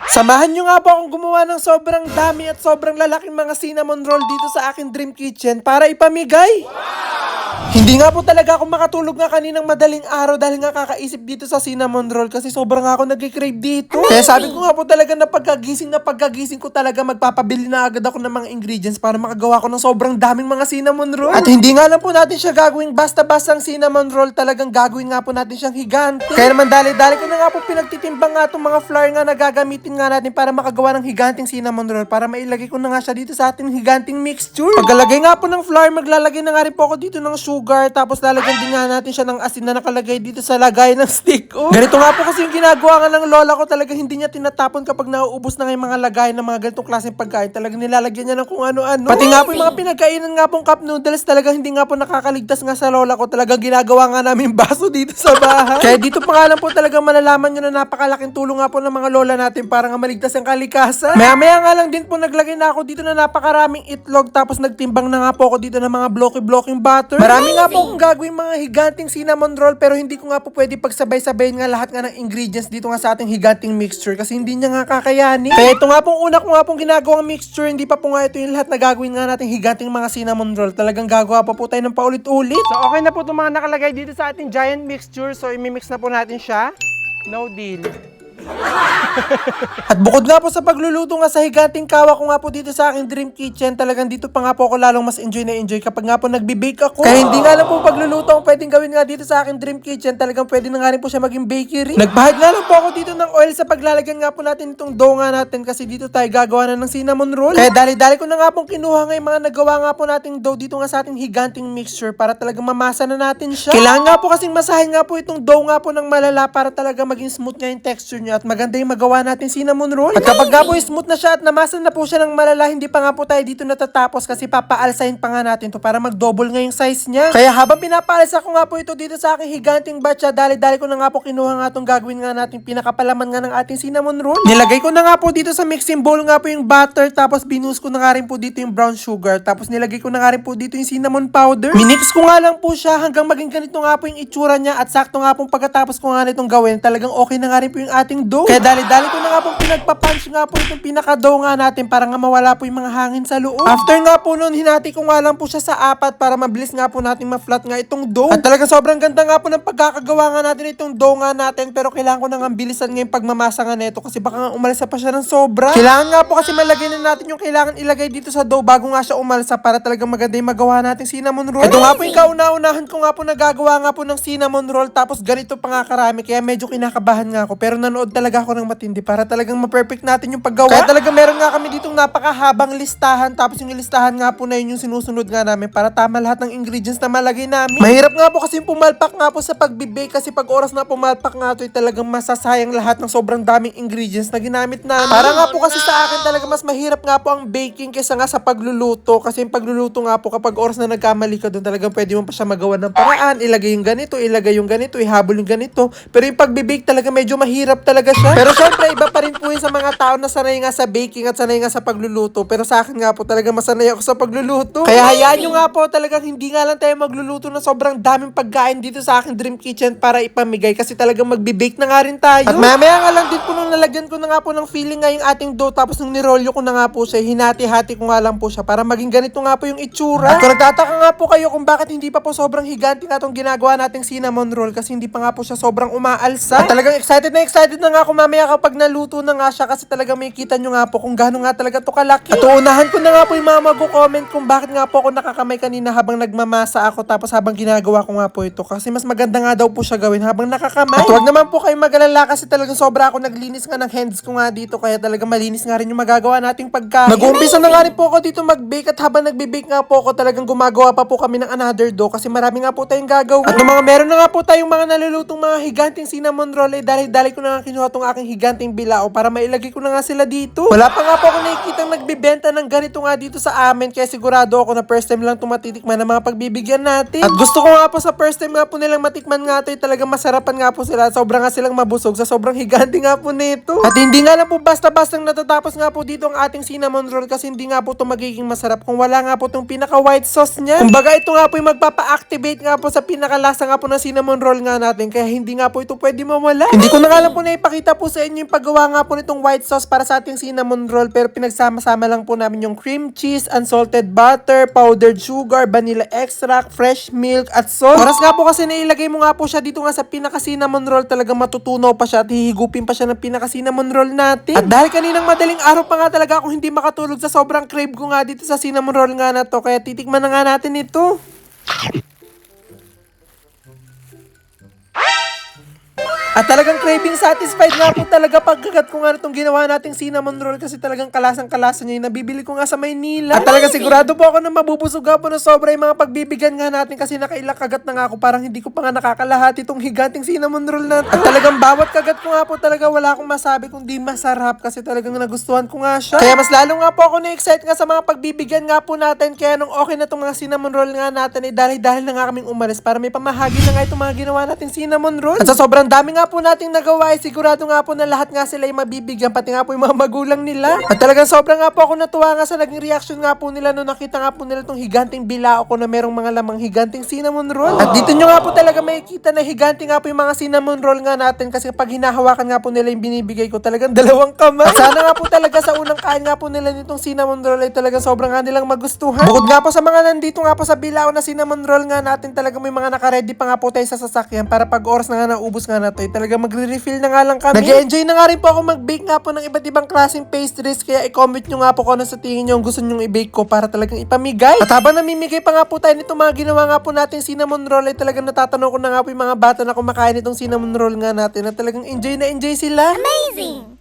Samahan nyo nga po akong gumawa ng sobrang dami at sobrang lalaking mga cinnamon roll dito sa aking dream kitchen para ipamigay. Hindi nga po talaga ako makatulog nga kaninang madaling araw dahil nga kakaisip dito sa cinnamon roll kasi sobrang nga ako nag-crave dito. Kaya sabi ko nga po talaga na pagkagising ko talaga magpapabili na agad ako ng mga ingredients para makagawa ko ng sobrang daming mga cinnamon roll. At hindi nga lang po natin siya gagawing basta-basta ang cinnamon roll, talagang gagawin nga po natin siyang higante. Kaya naman dali-dali ko na nga po pinagtitimbang nga itong mga flour nga na gagamitin nga natin para makagawa ng higanting cinnamon roll para mailagay ko na nga siya dito sa ating higanting mixture. Paglalagay nga po ng flour, maglalagay na nga rin po ako dito ng sugar, tapos lalagyan din nga natin siya ng asin na nakalagay dito sa lagay ng stick. Ganito nga po kasi yung ginagawa nga ng lola ko, talaga hindi niya tinatapon kapag nauubos na nga yung mga lagay ng mga ganitong klaseng pagkain. Talagang nilalagyan niya ng kung ano-ano. Pati nga po yung mga pinagkainan nga pong cup noodles, talaga hindi nga po nakakaligtas nga sa lola ko. Talagang ginagawa nga namin baso dito sa bahay. Kaya dito pa nga lang po talagang malalaman nyo na napakalaking tulong nga po ng mga lola natin para nga maligtas ang kalikasan. Maya-maya nga lang din po naglagay na ako dito na napakaraming itlog, tapos nagtimbang na nga po ako dito ng mga blocky-blocking butter. Marami nga po akong gagawin mga higanting cinnamon roll, pero hindi ko nga po pwede pagsabay-sabayin nga lahat nga ng ingredients dito nga sa ating higanting mixture kasi hindi niya nga kakayanin. Kaya ito nga pong una ko nga pong ginagawang mixture, hindi pa po nga ito yung lahat na gagawin nga nating higanting mga cinnamon roll. Talagang gagawa pa po tayo ng paulit-ulit. So okay na po itong mga nakalagay dito sa ating giant mixture, so imimix na po natin siya. No deal. At bukod nga po sa pagluluto nga sa higanting kawa ko nga po dito sa aking dream kitchen, talagang dito pa nga po ako lalong mas enjoy na enjoy kapag nga po nagbe-bake ako. Kaya hindi nga lang po pagluluto ang pwedeng gawin nga dito sa aking dream kitchen, talagang pwede na nga rin po siya maging bakery. Nagbahid nga lang po ako dito ng oil sa paglalagyan nga po natin itong dough nga natin kasi dito tayo gagawa na ng cinnamon roll. Kaya dali-dali ko na nga pong kinuha nga yung mga nagawa nga po nating dough dito nga sa ating higanting mixture para talagang mamasa na natin siya. Kailangan nga po kasing masahin nga po itong dough nga po ng malala para talaga maging smooth nga yung texture niya at maganda yung magawa natin cinnamon roll. At kapag nga po smooth na siya at namasan na po siya ng malala, hindi pa nga po tayo dito natatapos kasi papaalsahin pa nga natin to para mag-double nga yung size niya. Kaya habang pinapaalsa ko nga po ito dito sa aking higanting batcha, dali-dali ko na nga po kinuha nga itong gagawin nga natin pinakapalaman nga ng ating cinnamon roll. Nilagay ko na nga po dito sa mixing bowl nga po yung butter, tapos binus ko na nga rin po dito yung brown sugar, tapos nilagay ko na nga rin po dito yung cinnamon powder. Minix ko nga lang po siya hanggang maging ganito nga po yung itsura niya at sakto nga pong pagkatapos ko nga nitong gawin, talagang okay na nga rin po yung ating dough. Kaya dali-dali ko na nga pong pinagpapunch nga po itong pinaka-dough nga natin para nga mawala po yung mga hangin sa loob. After nga po nun, hinati ko nga lang po siya sa apat para mabilis nga po natin ma-flat nga itong dough. At talagang sobrang ganda nga po ng pagkakagawa nga natin itong dough nga natin, pero kailangan ko nang bilisan nga yung pagmamasa nga neto kasi baka nga umalsa pa siya ng sobra. Kailangan nga po kasi malagay na natin yung kailangan ilagay dito sa dough bago nga siya umalsa para talagang maganda yung magawa natin cinnamon roll. Ito nga po yung kauna-unahan ko nga po nagagawa nga po ng cinnamon roll, tapos ganito pa nga karami, kaya medyo kinakabahan nga ako, pero nanood talaga ako ng matindi para talagang ma-perfect natin yung paggawa. Kaya talaga meron nga kami ditong napakahabang listahan, tapos yung listahan nga po na yun yung sinusunod nga namin para tama lahat ng ingredients na malagay namin. Mahirap nga po kasi yung pumalpak nga po sa pag-bake kasi pag oras na pumalpak nga to, talagang masasayang lahat ng sobrang daming ingredients na ginamit namin. Para nga po kasi sa akin talaga mas mahirap nga po ang baking kaysa nga sa pagluluto, kasi yung pagluluto nga po kapag oras na nagkamali ka doon, talagang pwede mo pa siya magawa ng paraan, ilagay yung ganito, ihabol yung ganito. Pero yung pag-bake talaga medyo mahirap talaga siya. Pero syempre iba pa rin po yun sa mga tao na sanay nga sa baking at sanay nga sa pagluluto. Pero sa akin nga po talaga masanay ako sa pagluluto. Kaya hayaan nyo nga po talagang hindi nga lang tayo magluluto ng sobrang daming pagkain dito sa aking dream kitchen para ipamigay kasi talagang magbe-bake na nga rin tayo. At mamaya nga lang din po nung nalagyan ko na nga po ng filling nga yung ating dough, tapos nung nirolyo ko na nga po siya, hinati-hati ko nga lang po siya para maging ganito nga po yung itsura. At kung nagtataka nga po kayo kung bakit hindi pa po sobrang higanti nga itong ginagawa nating cinnamon roll, kasi hindi pa nga po siya sobrang umaalsa. At talagang excited na nga ako mamaya kapag naluto na nga siya kasi talagang may kita nyo nga po kung gaano nga talaga to kalaki. At uunahan ko na nga po yung mga mag-comment kung bakit nga po ako nakakamay kanina habang nagmamasa ako, tapos habang ginagawa ko nga po ito kasi mas maganda nga daw po siya gawin habang nakakamay. At huwag naman po kayong mag-alala kasi talagang sobra ako naglinis nga ng hands ko nga dito, kaya talagang malinis nga rin yung magagawa nating pagkain. Nag-uumpisa na nga rin po ako dito mag-bake at habang nagbe-bake nga po ako, talagang gumagawa pa po kami ng another dough kasi marami nga po tayong gagawin. At nung mga meron na nga po tayong mga nalulutong mga higanting cinnamon roll, dali-dali ko na nga kinuha tong aking higanting bilao para mailagay ko na nga sila dito. Wala pa nga po ako nakikitang nagbibenta ng ganito nga dito sa amin, kaya sigurado ako na first time lang tumatitikman ng mga pagbibigyan natin. At gusto ko nga po sa first time nga po nilang matikman nga ito, talagang masarapan nga po sila. Sobrang nga silang mabusog sa sobrang higanting nga po nito. At hindi nga lang po basta-bastang natatapos nga po dito ang ating cinnamon roll kasi hindi nga po ito magiging masarap kung wala nga po itong pinaka-white sauce niya. Kumbaga ito nga po yung magpapa-activate nga po sa pinakalasa nga po ng cinnamon roll nga natin, kaya hindi nga po ito pwede mawala. Hindi ko na nga lang po na ipakita po sa inyo yung paggawa nga po nitong white sauce para sa ating cinnamon roll, pero pinagsama-sama lang po namin yung cream cheese, unsalted butter, powdered sugar, vanilla extract, fresh milk at salt. Oras nga po kasi nailagay mo nga po siya dito nga sa pinaka cinnamon roll, talagang matutunaw pa siya at hihigupin pa siya ng pinaka cinnamon roll natin. At dahil kaninang madaling araw pa nga talaga ako hindi makatulog sa sobrang crave ko nga dito sa cinnamon roll nga na to, kaya titikman na nga natin ito. At talagang craving satisfied nga po talaga pagkagat ko nga itong ginawa nating cinnamon roll, kasi talagang kalasang-kalasa niya yung nabibili ko nga sa Maynila. At talagang sigurado po ako na mabubusog nga po na sobra yung mga pagbibigyan nga natin, kasi nakailang kagat na nga ako, parang hindi ko pa nga nakakalahati itong higanting cinnamon roll natin. At talagang bawat kagat ko nga po talaga wala akong masabi kung di masarap, kasi talagang nagustuhan ko nga siya. Kaya mas lalo nga po ako na-excite nga sa mga pagbibigyan nga po natin, kaya nung okay na itong mga cinnamon roll nga natin, dahil na nga kaming umalis para may pamahagi na nga itong mga ginawa nating cinnamon roll. At sa sobrang dami nga po nating nagawa, sigurado nga po na lahat nga sila ay mabibigyan, pati nga po yung mga magulang nila. At talagang sobrang nga po ako natuwa nga sa naging reaction nga po nila nung nakita nga po nila itong higanting bilao ko na merong mga lamang higanting cinnamon roll. At dito nyo nga po talaga makikita na higanting nga po yung mga cinnamon roll nga natin, kasi pag hinahawakan nga po nila yung binibigay ko, talagang dalawang kamay. At sana nga po talaga sa unang kain nga po nila nitong cinnamon roll ay talagang sobrang nga nilang magustuhan. Bukod nga po sa mga nandito nga po sa bilao na cinnamon roll nga natin, talagang may mga naka-ready pa nga po tayo sa sasakyan para pag oras na nga naubos nga na to, talagang magre-refill na nga lang kami. Nag-enjoy na nga rin po ako mag-bake nga po ng iba't ibang klaseng pastries, kaya i-comment nyo nga po kung ano sa tingin nyo ang gusto nyong i-bake ko para talagang ipamigay. At habang namimigay pa nga po tayo nitong mga ginawa nga po natin cinnamon roll, ay talagang natatanong ko na nga po yung mga bata na kumakain nitong cinnamon roll nga natin, na talagang enjoy na enjoy sila. Amazing!